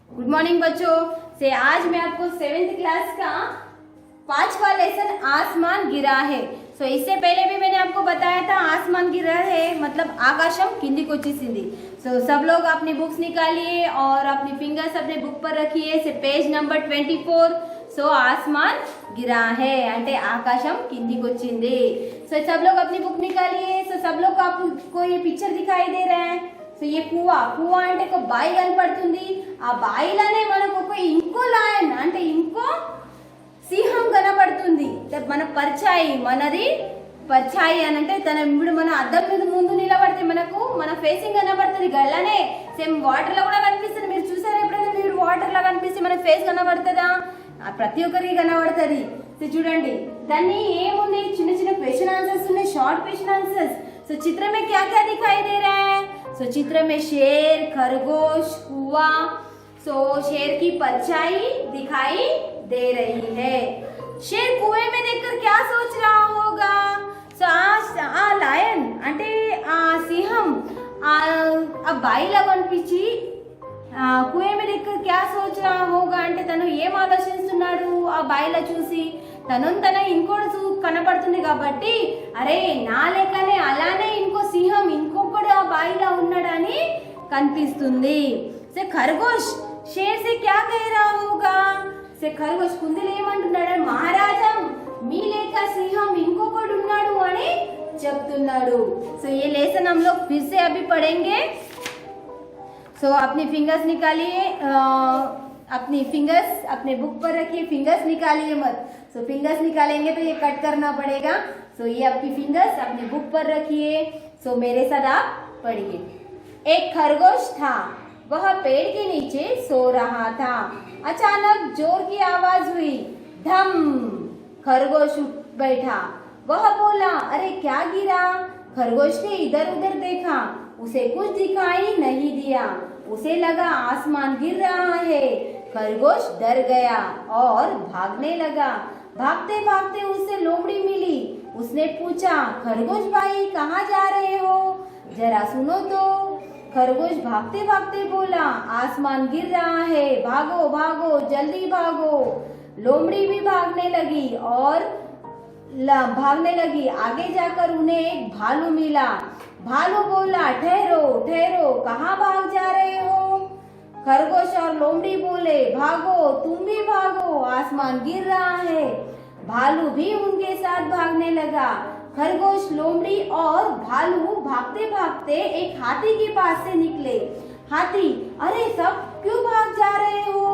Good morning बच्चों। से आज मैं आपको 7th क्लास का 5वां लेसन आसमान गिरा है। इससे पहले भी मैंने आपको बताया था आसमान गिरा है मतलब आकाशम किंदी कोचिसिंदी। सब लोग अपनी बुक्स निकालिए और अपनी फिंगर्स अपने बुक पर रखिए। से पेज नंबर 24। आसमान गिरा है అంటే आकाशम किंदी कोचिंदी। सब लोग अपनी बुक निकालिए। सब लोग को आपको ये पिक्चर दिखाई दे रहा है। ये కువ అంటే ఒక బాయి కనపడుతుంది। ఆ బాయిలోనే మనకు ఒక ఇంకో లయన్ అంటే ఇంకో సింహం కనపడుతుంది। మన పర్చాయి మనది పర్చాయి అని అంటే తన ఇప్పుడు మన అద్దం మీద ముందు నిలబడితే మనకు మన ఫేసింగ్ కనబడుతుంది। గల్లనే సేమ్ వాటర్ లో కూడా కనిపిస్తుంది। మీరు చూసారా ఎప్పుడైనా మీరు వాటర్ లో కనిపిస్తే మన ఫేస్ కనబడుతుందా? ప్రతి ఒక్కరికి కనబడుతుంది। చూడండి దాన్ని ఏముంది చిన్న చిన్న క్వశ్చన్ ఆన్సర్స్ ఉన్నాయి, షార్ట్ క్వశ్చన్ ఆన్సర్స్। चित्र में क्या क्या दिखाई दे रहा है? चित्र में शेर, खरगोश, कुआ। शेर की परछाई दिखाई दे रही है। शेर कुएं में देखकर क्या सोच रहा होगा? लायन అంటే ఆ సింహం ఆ బాయిలో కనిపించి కుएं में देखकर क्या सोच रहा होगा అంటే తను ఏం ఆలోచిస్తున్నాడు ఆ బాయిలో చూసి? తన ఇంకోటి కనపడుతుంది కాబట్టి అరే నా లేకనే అలానే ఇంకో సింహం ఇంకొకడు ఆ బాయిలో ఉన్నాడని కనిపిస్తుంది। से खरगोश शेर से क्या कह रहा होगा? से खरगोश కుందేలు ఏమంటున్నాడు? మహారాజా మీ లేక సింహం ఇంకొకడు ఉన్నాడు అని చెప్తున్నాడు। ये लेसन हम लोग फिर से अभी पढ़ेंगे। अपनी फिंगर्स निकालिए, अपनी फिंगर्स अपने बुक पर रखिए। फिंगर्स निकालिए मत। फिंगर्स निकालेंगे तो ये कट करना पड़ेगा। ये आपकी फिंगर्स अपने बुक पर रखिए। मेरे साथ आप पढ़िए। एक खरगोश था, वह पेड़ के नीचे सो रहा था। अचानक जोर की आवाज हुई, धम। खरगोश उठ बैठा। वह बोला, अरे क्या गिरा? खरगोश ने इधर उधर देखा, उसे कुछ दिखाई नहीं दिया। उसे लगा आसमान गिर रहा है। खरगोश डर गया और भागने लगा। भागते भागते उसे लोमड़ी मिली। उसने पूछा, खरगोश भाई कहाँ जा रहे हो? जरा सुनो तो। खरगोश भागते भागते बोला, आसमान गिर रहा है, भागो भागो जल्दी भागो। लोमड़ी भी भागने लगी। आगे जाकर उन्हें एक भालू मिला। भालू बोला, ठहरो ठहरो, कहाँ भाग जा रहे हो? खरगोश और लोमड़ी बोले, भागो तुम भी भागो, आसमान गिर रहा है। भालू भी उनके साथ भागने लगा। खरगोश, लोमड़ी और भालू भागते भागते एक हाथी के पास से निकले। हाथी, अरे सब क्यों भाग जा रहे हो?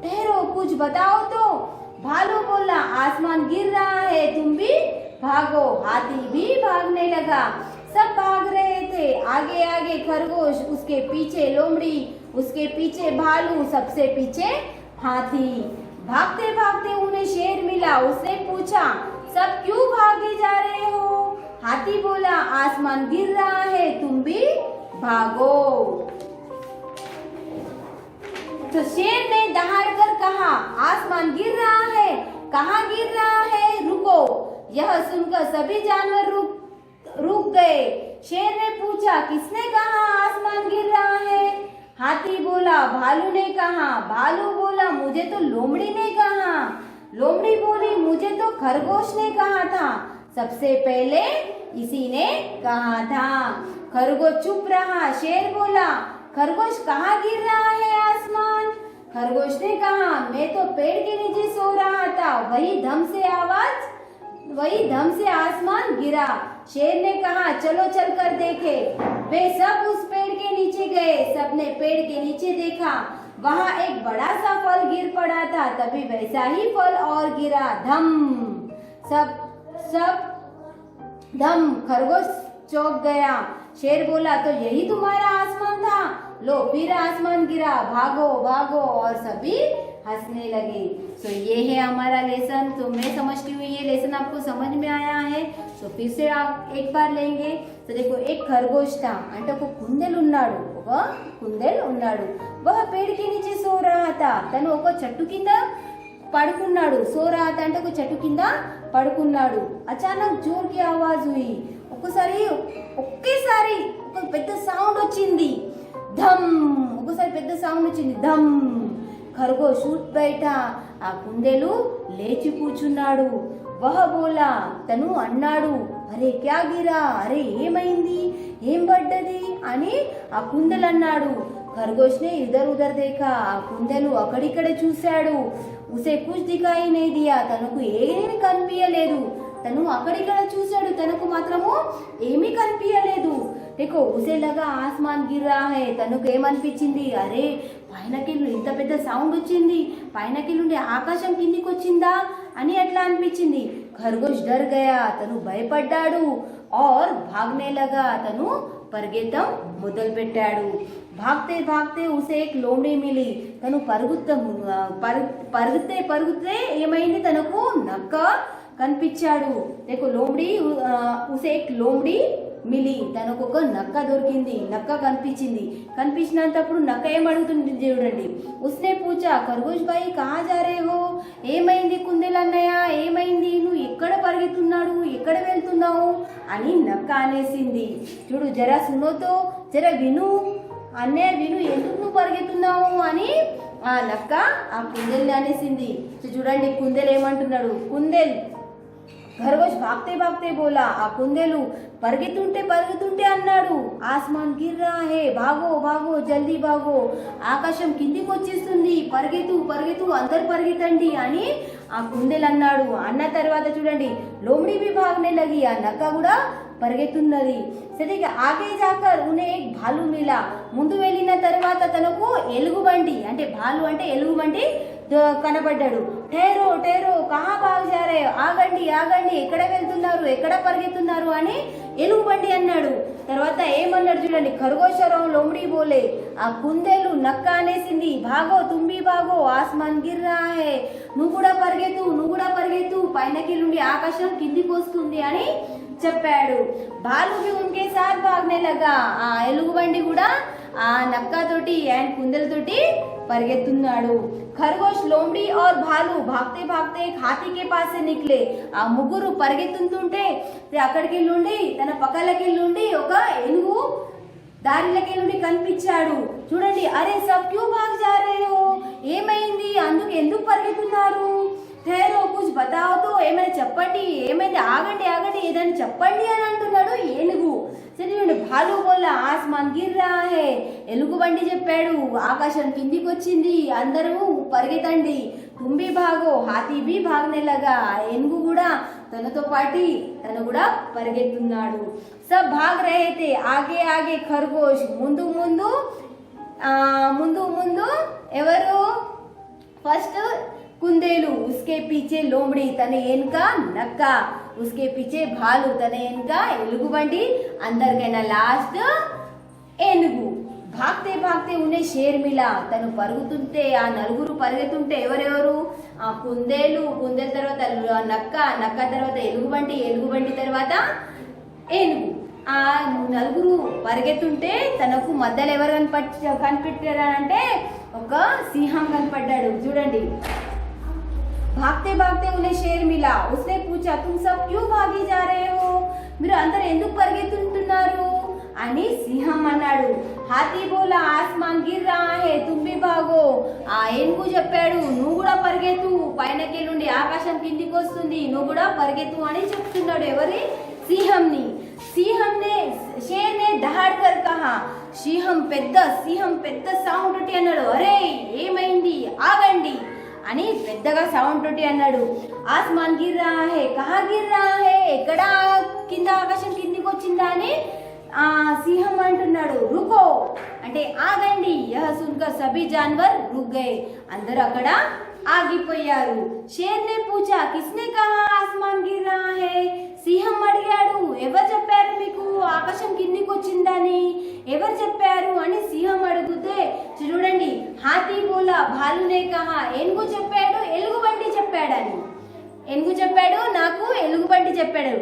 ठहरो कुछ बताओ तो। भालू बोला, आसमान गिर रहा है, तुम भी भागो। हाथी भी भागने लगा। सब भाग रहे थे, आगे आगे खरगोश, उसके पीछे लोमड़ी, उसके पीछे भालू, सबसे पीछे हाथी। भागते भागते उन्हें शेर मिला। उसने पूछा, सब क्यों भागे जा रहे हो? हाथी बोला, आसमान गिर रहा है, तुम भी भागो। शेर ने दहाड़कर कहा, आसमान गिर रहा है, कहाँ गिर रहा है? रुको। यह सुनकर सभी जानवर रुक गए। शेर ने पूछा, किसने कहा आसमान गिर रहा है? हाथी बोला, भालू ने कहा। भालू बोला, मुझे तो लोमड़ी ने कहा। लोमड़ी बोली, मुझे तो खरगोश ने कहा था। सबसे पहले इसी ने कहा था। खरगोश चुप रहा। शेर बोला, खरगोश कहाँ गिर रहा है आसमान? खरगोश ने कहा, मैं तो पेड़ के नीचे सो रहा था, वही धम से आसमान गिरा। शेर ने कहा, चलो चलकर देखे। वे सब उस पेड़ के नीचे गए। सबने पेड़ के नीचे देखा, वहाँ एक बड़ा सा फल गिर पड़ा था। तभी वैसा ही फल और गिरा। धम। सब धम। खरगोश चौंक गया। शेर बोला, तो यही तुम्हारा आसमान था? लो फिर आसमान गिरा, भागो भागो। और सभी हंसने लगे। ये है हमारा लेसन। मैं समझती हूँ ये लेसन आपको समझ में आया है। फिर से आप एक बार लेंगे। देखो, एक खरगोश था అంటే ఒక కుందేలు ఉన్నాడు। वह पेड़ के नीचे सो रहा था। తను ఒక చెట్టు కింద పడుకున్నాడు। సో रहा था అంటే ఒక చెట్టు కింద పడుకున్నాడు। అచానక్ జోర్ की आवाज हुई। ఒకేసారి ఒక పెద్ద సౌండ్ వచ్చింది। ధమ్। ఒకసారి పెద్ద సౌండ్ వచ్చింది। ధమ్। ఖర్గోష్ ఉట్ బయట ఆ కుందేలు లేచి కూర్చున్నాడు. వహ బోలా, తను అన్నాడు, అరే క్యా గిరా, అరే ఏమైంది, ఏం పడ్డది అని ఆ కుందేలు అన్నాడు. ఖర్గోష్ నే ఇధర్ ఉధర్ దేఖా, ఆ కుందేలు అక్కడిక్కడ చూశాడు. ఉసే కుచ్ దిఖాయి నే దియా, తనకు ఏమీ కనిపించలేదు. తను అక్కడిక్కడ చూశాడు, తనకు మాత్రము ఏమీ కనిపించలేదు. देखो उसे लगा आसमान गिर रहा है, తనకు ఏమనిపించింది, అరే పైనకి ఇంత పెద్ద సౌండ్ వచ్చింది, పైనకి నుండి ఆకాశం కిందికి వచ్చిందా అని అట్లా అనిపించింది. ఖర్గోష్ డర్ గయా, తను భయపడ్డాడు. और भागने लगा, తను పరిగెత్తడం మొదలు పెట్టాడు. భాగ్తే భాగ్తే ఉసే ఏక్ లోమ్డీ మిలి, తను పరుగుతే ఏమైంది, తనకు నక్క కనిపించాడు. देखो లోమ్డీ ఉసే ఏక్ లోమ్డీ మిలి, తనకు ఒక నక్క దొరికింది, నక్క కనిపించినంతప్పుడు నక్క ఏమడుగుతుంది చూడండి. ఉస్నే పూచా, ఖర్గోష్ భాయ్ కహా జా రే హో, ఏమైంది కుందేలు అన్నయ్య, ఏమైంది, నువ్వు ఎక్కడ పరిగెత్తున్నాడు, ఎక్కడ వెళ్తున్నావు అని నక్క అనేసింది. చూడు జరా సునోతో, జరా విను అన్నయ్య, విను, ఎందుకు నువ్వు పరిగెత్తున్నావు అని ఆ నక్క ఆ కుందేలు అనేసింది. చూడండి కుందేలు ఏమంటున్నాడు, కుందేలు ఖర్గోష్ భాగ్తే భాగ్తే బోలా, ఆ కుందేలు పరిగెత్తుంటే అన్నాడు, ఆస్మాన్ గిర్ రా హే, భాగో భాగో జల్దీ భాగో, ఆకాశం కిందికి వచ్చేస్తుంది, పరిగెత్తు అందరు పరిగెత్తండి అని ఆ కుందేలు అన్నాడు. అన్న తర్వాత చూడండి లోమ్డీ బి భాగనే లగి, ఆ నక్క కూడా పరిగెత్తున్నది. సరే ఆగే జాకర్ ఉనే ఏక్ భాలు మిలా, ముందు వెళ్ళిన తర్వాత తనకు ఎలుగుబంటి, అంటే భాలు అంటే ఎలుగుబంటి కనబడ్డాడు. టేరో టేరో కహా భాగ్ జా రే, ఆగండి ఎక్కడ వెళ్తున్నారు, ఎక్కడ పరిగెత్తున్నారు అని ఎలుగుబంటి అన్నాడు. తర్వాత ఏమన్నాడు చూడండి, ఖర్గోశరం లోమ్డీ బోలే, ఆ కుందేలు నక్క అనేసింది, భాగో తుంబి భాగో ఆస్మాన్ గిర్ రా హే, నువ్వు కూడా పరిగెత్తు, పైనకి నుండి ఆకాశం కిందికి వస్తుంది అని చెప్పాడు. భాలు भी उनके साथ भागने लगा, ఆ ఎలుగుబంటి కూడా ఆ నక్కతోటి అండ్ కుందేలుతోటి పరిగెత్తున్నాడు. ఖర్గోష్ లోమ్డీ और भालू भागते भागते एक हाथी के पास से निकले, ఆ ముగ్గురు పరిగెత్తుతుంటే అక్కడికి నుండి తన పక్కలకి నుండి ఒక ఏనుగు దారిలోకి నుండి కనిపించాడు. చూడండి, అరే సబ్ క్యూ భాగ్ జా రే హో, ఏమైంది, ఎందుకు పరిగెత్తున్నారు, ఠేరో కుచ్ బతావో తో, ఏమైనా చెప్పండి, ఏమైంది, ఆగండి ఏదైనా చెప్పండి అని అంటున్నాడు ఏనుగు. సరే భాలు బోలా ఆస్మాన్ గిర్ రా హే, ఎలుగుబంటి చెప్పాడు ఆకాశం కిందికి వచ్చింది, అందరూ పరిగెత్తండి. తుంబి భాగో హాతీ బి భాగనే లగా, ఏనుగు కూడా తనతో పాటి తను కూడా పరిగెత్తున్నాడు. సబ్ భాగ్ రహే తే, ఆగే ఖర్గోష్, ముందు ఎవరు, ఫస్ట్ కుందేలు, ఉస్కే పీచే లోమ్డీ, తన వెనుక నక్క, ఉస్కే పీచే భాలు, తన వెనుక ఎలుగుబంటి, అందరికైనా లాస్ట్ ఏనుగు. భాగ్తే భాగ్తే ఉనే షేర్ మిలా, తను పరుగుతుంటే ఆ నలుగురు పరిగెత్తుంటే ఎవరెవరు, ఆ కుందేలు తర్వాత నక్క తర్వాత ఎలుగుబంటి తర్వాత ఏనుగు. ఆ నలుగురు పరిగెత్తుంటే తనకు మధ్యలో ఎవరు కనిపెట్టారంటే ఒక సింహం కనపడ్డాడు. చూడండి, भागते भागते उन्हें शेर मिला, उसने पूछा तुम सब क्यों भागी जा रहे हो, మీరు అందరు ఎందుకు పరిగెత్తుతున్నారు అని సింహం అన్నాడు. హాతీ బోలా ఆస్మాన్ గిర్ రా హే తుమ్ భీ భాగో, ఆ ఏనుగు చెప్పాడు నువ్వు కూడా పరిగెత్తు, పైనకి నుండి ఆకాశం కిందికి వస్తుంది, నువ్వు కూడా పరిగెత్తు అని చెప్తున్నాడు. ఎవరి, సింహంని. షేర్ నే దహాడ్ కర్ కహా, సింహం పెద్ద సౌండ్ తోటి అన్నాడు, అరే ఏమైంది, ఆగండి అని పెద్దగా సౌండ్ తోటి అన్నాడు. ఆస్మాన్ గిర్ రా హే, కహా గిర్ రా హే, ఎక్కడ కింద ఆకాశం కిందికి వచ్చిందా అని ఆ సింహం అంటున్నాడు. రుకో అంటే ఆగండి. యహ సున్కర్ సభీ జాన్వర్ రుక్ గయే, అందరూ అక్కడ ఆగిపోయారు. షేర్ నే పూచా కిస్నే కహా ఆస్మాన్ గిర్ రా హే, సింహం అడిగాడు ఎవరు చెప్పారు మీకు ఆకాశం కిందికి వచ్చిందని, ఎవరు చెప్పారు అని సింహం అడిగితే చూడండి, హాతీ బోలా భాలునే కహా, ఏనుగు చెప్పాడు ఎలుగుబంటి చెప్పాడని. ఏనుగు చెప్పాడు నాకు ఎలుగుబంటి చెప్పాడు.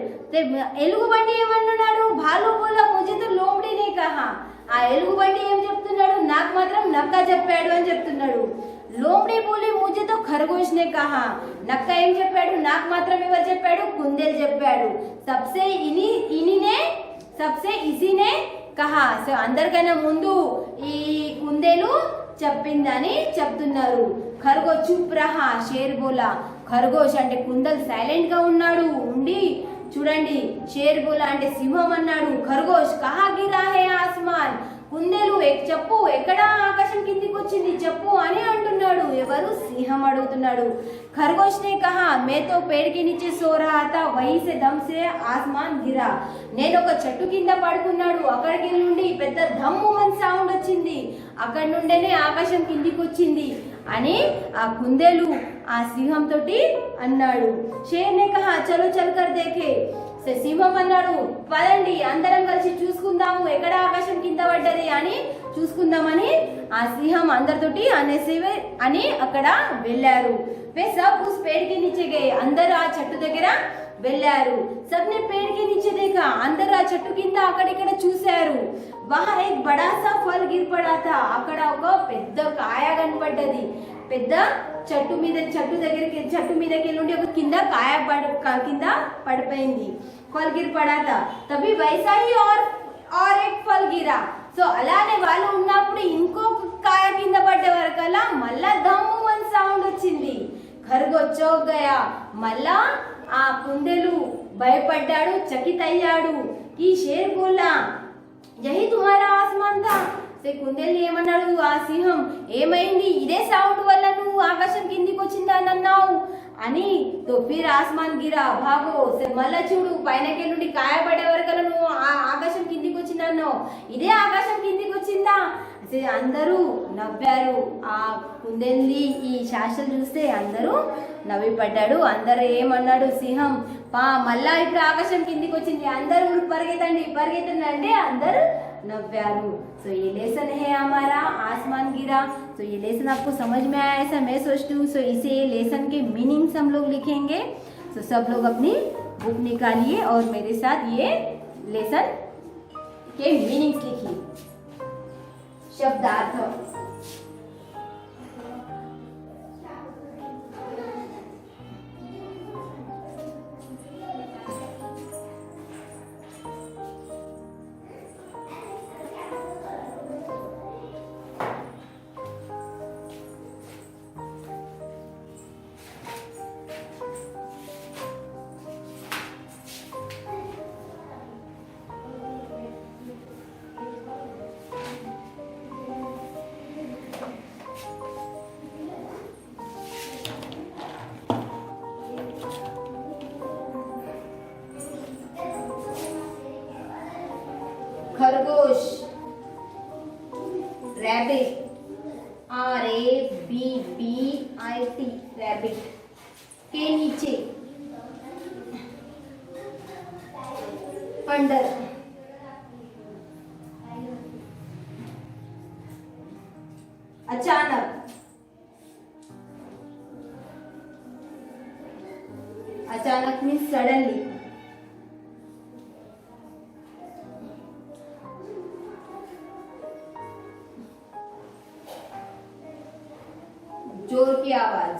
ఎలుగుబంటి ఏమన్నాడు, భాలు బోలా ముझे तो लोमड़ी ने कहा, ఆ ఎలుగుబంటి ఏం చెప్తున్నాడు, నాకు మాత్రం నక్క చెప్పాడు అని చెప్తున్నాడు. లోమ్డీ బోలి ముझे तो खरगोश ने कहा, నక్క ఏం చెప్పాడు, నాకు మాత్రం ఎవరు చెప్పాడు, కుందేలు చెప్పాడు. సబ్సే ఇసీనే కహా, సో అందరికైనా ముందు ఈ కుందేలు చెప్పిందని చెప్తున్నారు. ఖర్గోష్ చుప్ రహా షేర్ బోలా. ఖర్గోష్ అంటే కుందల్ సైలెంట్ గా ఉన్నాడు, ఉండి చూడండి షేర్ బోలా అంటే సింహం అన్నాడు. ఖర్గోష్ కహా గిరా హే ఆస్మాన్. కుందేలు చెప్పు ఎక్కడ ఆకాశం కిందికి వచ్చింది చెప్పు అని అంటున్నాడు. ఎవరు? సింహం అడుగుతున్నాడు. ఖర్గోష్ నే కహా మే తో పేడ్ కే నీచే సో రహా థా వహీ సే దమ్ సే ఆస్మాన్ గిరా. నేను ఒక చెట్టు కింద పడుకున్నాడు, అక్కడికి నుండి పెద్ద ధమ్ము అని సౌండ్ వచ్చింది, అక్కడి నుండేనే ఆకాశం కిందికి వచ్చింది అని ఆ కుందేలు ఆ సింహం తోటి అన్నాడు. షేర్ నే కహా చలో చల్ కర్ దేఖే. సింహం అన్నాడు పదండి అందరం కలిసి చూసుకుందాము ఎక్కడ ఆకాశం కింద పడ్డది అని చూసుకుందామని ఆ సింహం అందరితోటి అనేసేవే అని అక్కడ వెళ్ళారు. वे सब उस पेड़ के नीचे गए. అందరూ ఆ చెట్టు దగ్గర వెళ్ళారు. सबने पेड़ के नीचे देखा. అందరూ ఆ చెట్టు కింద అక్కడిక్కడ చూశారు. वहां एक बड़ा सा फल गिर पड़ा था. అక్కడ ఒక పెద్ద కాయ కనపడ్డది. పెద్ద చెట్టు మీదకి నుండి ఒక కింద కాయ కింద పడిపోయింది. फल गिर पड़ा था. तभी वैसा ही और एक फल गिरा. సో అలానే వాళ్ళు ఉన్నప్పుడు ఇంకో కాయ కింద పడ్డ వరకల్లా మళ్ళా దమ్ము అని సౌండ్ వచ్చింది. ఖర్గోష్ చౌక్ గయా. మళ్ళా ఆ కుందేలు భయపడ్డాడు, చకితయ్యాడు. ఈ షేర్ బోలా యహీ తుమారా ఆస్మాన్ థా. కుందేలు ఏమన్నాడు ఆ సింహం, ఏమైంది ఇదే సౌండ్ వల్ల నువ్వు ఆకాశం కిందికి వచ్చిందని అన్నావు అని. తో ఫిర్ ఆస్మాన్ గిరా భాగో. మళ్ళా చూడు పైనకి నుండి కాయ పడే వరకల్లా నువ్వు ఆకాశం కిందికి వచ్చిందన్నావు, ఇదే ఆకాశం కిందికి వచ్చిందా. అందరూ నవ్వారు. ఆ కుందేల్ని ఈ శాస్త్రం చూస్తే అందరూ నవ్వి పడ్డాడు. అందరూ ఏమన్నాడు సింహం మళ్ళా ఇప్పుడు ఆకాశం కిందికి వచ్చింది, అందరూ పరిగెత్తండి అంటే అందరూ नव्यारू. सो ये लेसन है हमारा आसमान गिरा. तो ये लेसन आपको समझ में आया ऐसा मैं सोचती हूँ. सो इसे लेसन के मीनिंग्स हम लोग लिखेंगे. सो सब लोग अपनी बुक निकालिए और मेरे साथ ये लेसन के मीनिंग्स लिखिए. शब्दार्थ. खरगोश रैबिट RABBIT रैबिट के नीचे अंडर अचानक मीन्स सडनली जोर की आवाज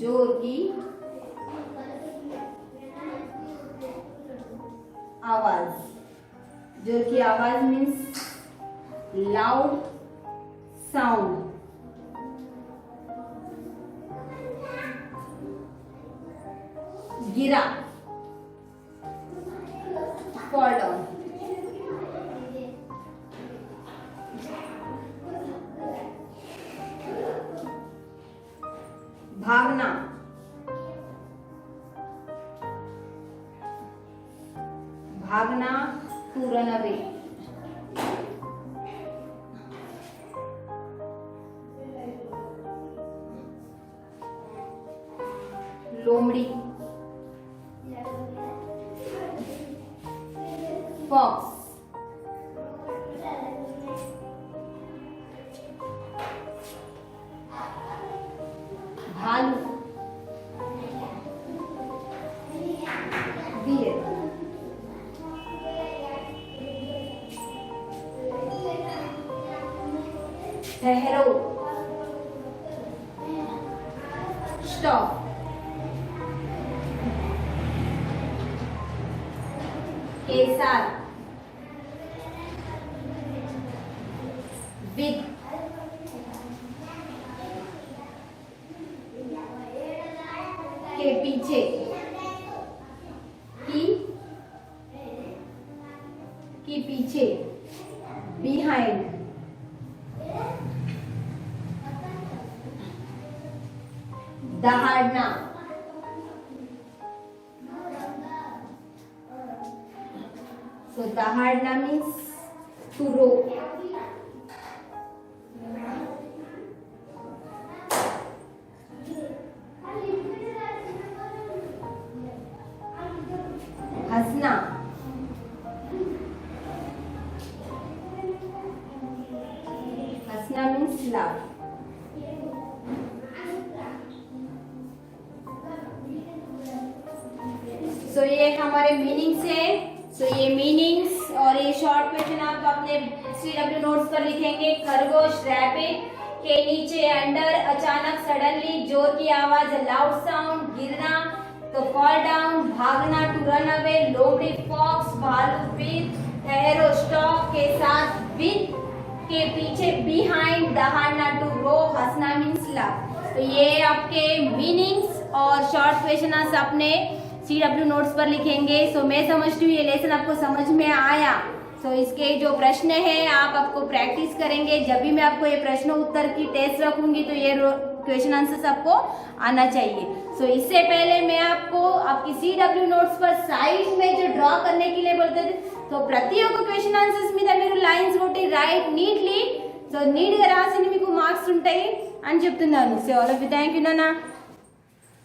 जोर की आवाज मीन्स लाउड साउंड. गिरा फॉल डाउन. भागना टू रन अवे. लोमड़ी फॉक्स. भालू डियर. ठहरो स्टॉप. के साथ विद पीछे, की पीछे, बिहाइंड, दहाड़ना, so दहाड़ना means to rope. हंसना, हंसना means laugh. सो ये हमारे मीनिंग्स है. सो ये मीनिंग्स और ये शॉर्ट क्वेश्चन आप अपने CW नोट्स पर लिखेंगे. खरगोश रैबिट के नीचे अंडर, अचानक सडनली, जोर की आवाज लाउड साउंड, गिरना तो फॉल डाउन, भागना टू रन अवे, लोमड़ी फॉक्स, भालू विद, एरो स्टॉप के साथ, विद के पीछे, बिहाइंड, दहाड़ना टू रो, हंसना मीन्स लाफ. तो ये आपके मीनिंग्स और शॉर्ट क्वेश्चन आप अपने CW नोट्स पर लिखेंगे. सो मैं समझती हूँ ये लेसन आपको समझ में आया. सो इसके जो प्रश्न है आप आपको प्रैक्टिस करेंगे. जब भी मैं आपको ये प्रश्न उत्तर की टेस्ट रखूंगी तो ये क्वेश्चन आंसर्स आपको आना चाहिए. सो इससे पहले मैं आपको आपकी CW नोट्स पर साइड में जो ड्रॉ करने के लिए बोलते थे, तो प्रति ఒక్క క్వశ్చన్ ఆన్సర్స్ మీద మీరు లైన్స్ కొట్టి రైట్ నీట్లీ, సో నీట్గా రాసి మీకు మార్క్స్ ఉంటాయి అని చెప్తున్నాను. So all of you thank you నాన్న.